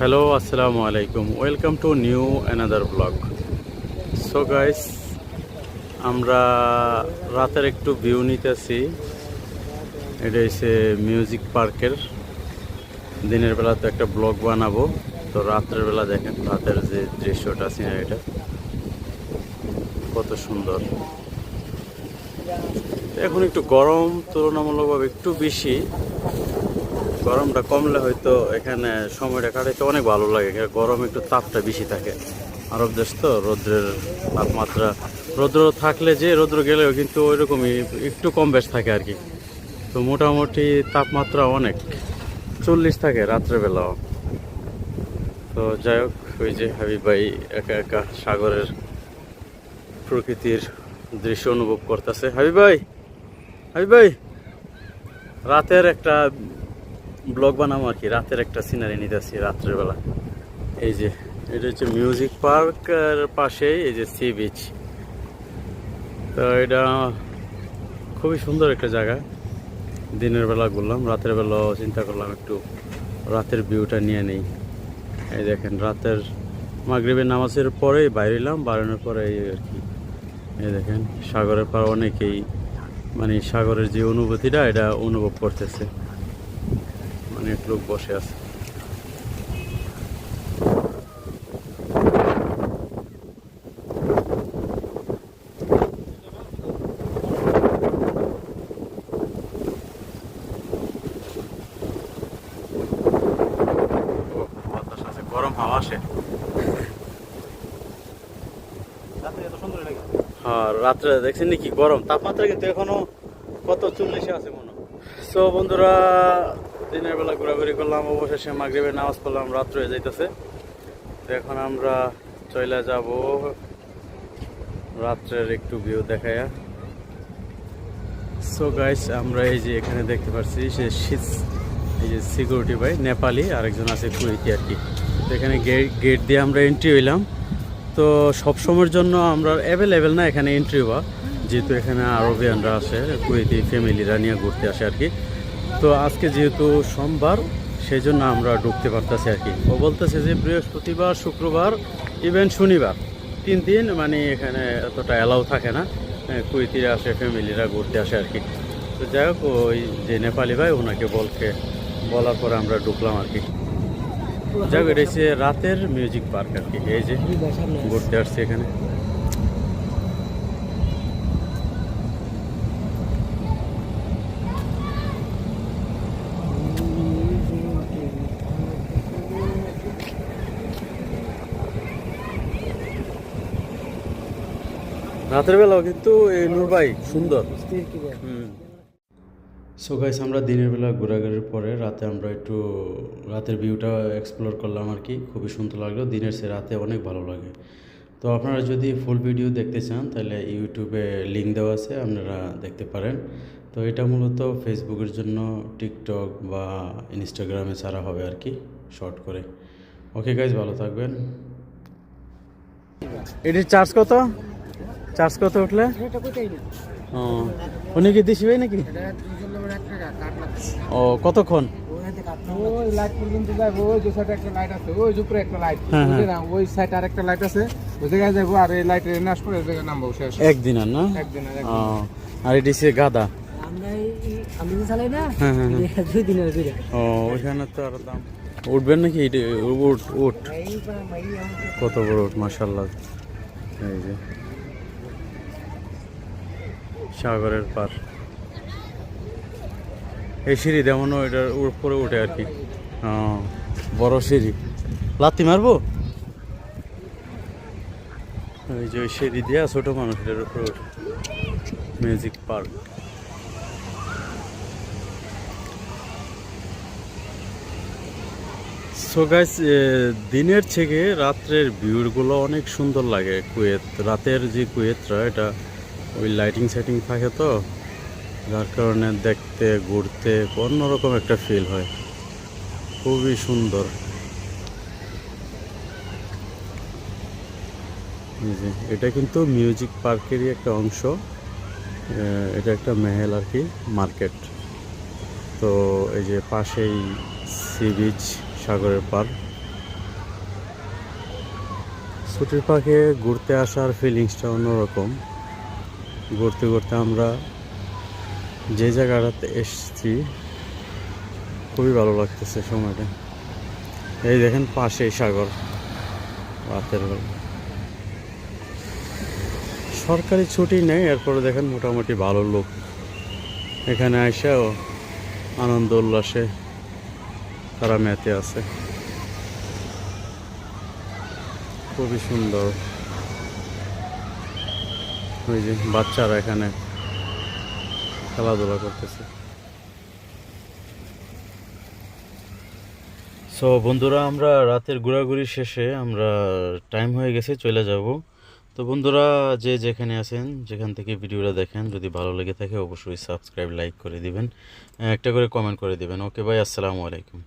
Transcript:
Hello, আসসালামু আলাইকুম। Welcome to new another blog. So guys, আমরা রাতের একটু ভিউ নিতেছি। এটা হচ্ছে মিউজিক পার্কের। দিনের বেলা তো একটা ব্লগ বানাবো, তো রাত্রের বেলা দেখেন রাতের যে দৃশ্যটা, সিনারিটা কত সুন্দর। এখন একটু গরম তুলনামূলকভাবে একটু বেশি। গরমটা কমলে হয়তো এখানে সময়টা কাটাইতে অনেক ভালো লাগে। গরম একটু তাপটা বেশি থাকে। আরব দেশ তো, রৌদ্রের তাপমাত্রা, রৌদ্র থাকলে যে রৌদ্র গেলেও কিন্তু ওইরকমই একটু কম বেশ থাকে আর কি। তো মোটামুটি তাপমাত্রা অনেক 40 থাকে রাত্রেবেলাও। তো যাই হোক, ওই যে হাবিব ভাই একা একা সাগরের প্রকৃতির দৃশ্য অনুভব করতেছে। হাবিব ভাই, হাবিব ভাই, রাতের একটা ব্লগ বানাবো আর কি। রাতের একটা সিনারি নিতেছি রাত্রের বেলা। এই যে এটা হচ্ছে মিউজিক পার্কের পাশেই এই যে সি বিচ। তো এটা খুবই সুন্দর একটা জায়গা। দিনের বেলা ঘুরলাম, রাতের বেলাও চিন্তা করলাম একটু রাতের ভিউটা নিয়ে নেই। এই দেখেন রাতের মাগরিবের নামাজের পরেই বাইরেলাম, বাড়ানোর পরে এই আর কি। এই দেখেন সাগরের পার অনেকেই মানে সাগরের যে অনুভূতিটা এটা অনুভব করতেছে। অনেক লোক বসে আছে। বাতাস আছে, গরম হাওয়া আসে। হ্যাঁ, রাত্রে দেখছেন নাকি গরম তাপমাত্রা কিন্তু এখনো কত 40-এ আছে মনে হয়। সো বন্ধুরা, দিনের বেলা ঘোরাঘুরি করলাম, অবশেষে মাগরিবের নামাজ পড়লাম, রাত্র হয়ে যাইতেছে। তো এখন আমরা চলে যাব রাত্রের একটু ভিউ দেখায়া। সো গাইস, আমরা এই যে এখানে দেখতে পাচ্ছি সে এই যে সিকিউরিটি ভাই নেপালি, আরেকজন আছে কুয়েতি আর কি। তো এখানে গেট দিয়ে আমরা এন্ট্রি হইলাম। তো সব সময়ের জন্য আমরা অ্যাভেলেবেল না এখানে এন্ট্রি হওয়া, যেহেতু এখানে আরবিয়ানরা আসে, কুয়েতি ফ্যামিলিরা নিয়ে ঘুরতে আসে আর কি। তো আজকে যেহেতু সোমবার, সেই জন্য আমরা ঢুকতে পারতেছি আর কি। ও বলতেছে যে বৃহস্পতিবার, শুক্রবার, ইভেন শনিবার 3 দিন মানে এখানে এতটা অ্যালাউ থাকে না। কুয়েতিরা আসে, ফ্যামিলিরা ঘুরতে আসে আর কি। তো যাই হোক, ওই যে নেপালি ভাই ওনাকে বলার পরে আমরা ঢুকলাম আর কি। যাই হোক, এটা হচ্ছে রাতের মিউজিক পার্ক আর কি। এই যে ঘুরতে আসছে এখানে। রাতের বেলাও কিন্তু এই নূর ভাই সুন্দর। সো গাইস, আমরা দিনের বেলা ঘোরাঘুরির পরে রাতে আমরা একটু রাতের ভিউটা এক্সপ্লোর করলাম আর কি। খুবই সুন্দর লাগলো, দিনের সে রাতে অনেক ভালো লাগে। তো আপনারা যদি ফুল ভিডিও দেখতে চান তাহলে ইউটিউবে লিঙ্ক দেওয়া আছে, আপনারা দেখতে পারেন। তো এটা মূলত ফেসবুকের জন্য, টিকটক বা ইনস্টাগ্রামে ছাড়া হবে আর কি, শর্ট করে। ওকে গাইস, ভালো থাকবেন। এটির চার্জ কত উঠলে? ও, উনি কি দিছি ভাই নাকি? ও, কতক্ষণ? ওই লাইট পর্যন্ত যাবো, ওই যে সাইডে একটা লাইট আছে, ওই উপরে একটা লাইট, না ওই সাইডে আরেকটা লাইট আছে, ওই জায়গায় যাবো। আর এই লাইটের নাশ করে ওই জায়গায় নামবো শেষ। একদিন আর না? একদিন। আর এটি সে গাদা। আমি চালাই না, 2 দিনের ভিতরে। ও, ওইখানে তো আর দাম উঠবেন নাকি? উঠ কত বড় উঠ, মাশাআল্লাহ। এই যে সাগরের পার, এই সিঁড়ি যেমন ওইটার উপরে উঠে আর কি। বড় সিঁড়ি, লাথি মারবো। ওই যে ওই সিঁড়ি দিয়ে ছোট মানুষের উপরে উঠে। Music park. সো গাইস, দিনের থেকে রাত্রের ভিউগুলো অনেক সুন্দর লাগে। কুয়েত রাতের যে কুয়েতরা, এটা ওই লাইটিং সাইটিং থাকে তো, যার কারণে দেখতে ঘুরতে অন্যরকম একটা ফিল হয়, খুবই সুন্দর। এটা কিন্তু মিউজিক পার্কেরই একটা অংশ। এটা একটা মেহেল আর কি, মার্কেট। তো এই যে পাশেই সি বিচ, সাগরের পার। ছুটির পাখে ঘুরতে আসার ফিলিংসটা অন্যরকম। ঘুরতে ঘুরতে আমরা যে জায়গাটাতে এসেছি খুবই ভালো লাগতেছে সময়টা। এই দেখেন পাশেই সাগর, রাতের বেলা সরকারি ছুটি নেই, এরপরে দেখেন মোটামুটি ভালো লোক এখানে আইসাও আনন্দ উল্লাসে তারা মেতে আছে। খুবই সুন্দর। ওই যে বাচ্চারা এখানে খেলাধুলা করতেছে। সো বন্ধুরা, আমরা রাতের ঘোরাঘুরি শেষে আমরা টাইম হয়ে গেছে, চলে যাব। তো বন্ধুরা, যে যেখানে আছেন, যেখান থেকে ভিডিওটা দেখেন, যদি ভালো লেগে থাকে অবশ্যই সাবস্ক্রাইব লাইক করে দিবেন, একটা করে কমেন্ট করে দিবেন। ওকে ভাই, আসসালামু আলাইকুম।